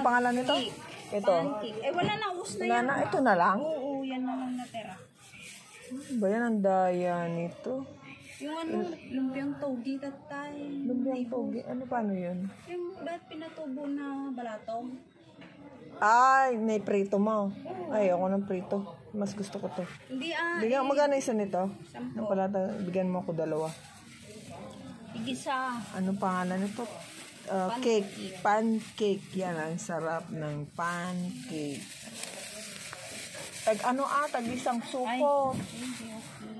pangalan nito? Ito. Pancake. Eh, wala na. Ubus na Wala yan. na. Ito na lang. Oo, yan na lang natira. Ba yan ang daya nito? Yung ano, lumpiang togi tatay. Lumpiang togi. Ano paano yun? Yung dahil pinatubo na balatong. Ay, may prito mo. Ay, ako ng prito. Mas gusto ko to. Hindi Bigyan, magkano isa nito? 10. Ang palata, bigyan mo ako 2. Igisa. Anong pangalan nito? Cake. Pancake. Yan, ang sarap ng pancake. Tag isang suko. Hindi, okay.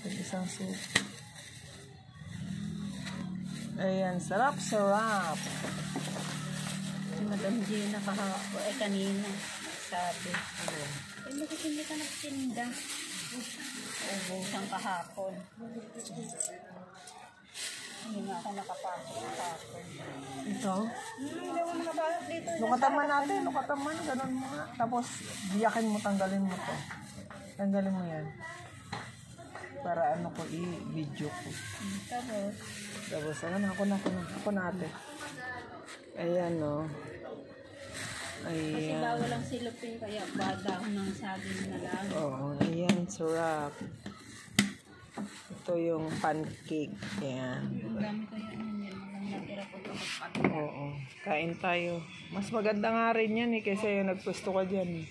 Tag isang suko. Ayan, sarap. Si Madam Gina kanina. Sabi. Eh, bakit hindi ka nagtinda? Ubusan kahapon. Hindi nga ako nakapasok kahapon. Ito. Hindi ako nakapasok dito. Lukatan natin. Ganun mo nga. Tapos, biyakin mo, tanggalin mo to. Tanggalin mo yan. Para i-video ko. Tapos, ako na ate. Ayan, no. Kasi Ayan. bawal lang silupin kaya badaw ng saging na lang. Oo, ayan, sarap. Ito yung pancake. Ayan. Ang dami kaya yan. Magandang natira po ito magpag. Oo, kain tayo. Mas maganda nga rin yan kasi yung nagpwesto ka dyan.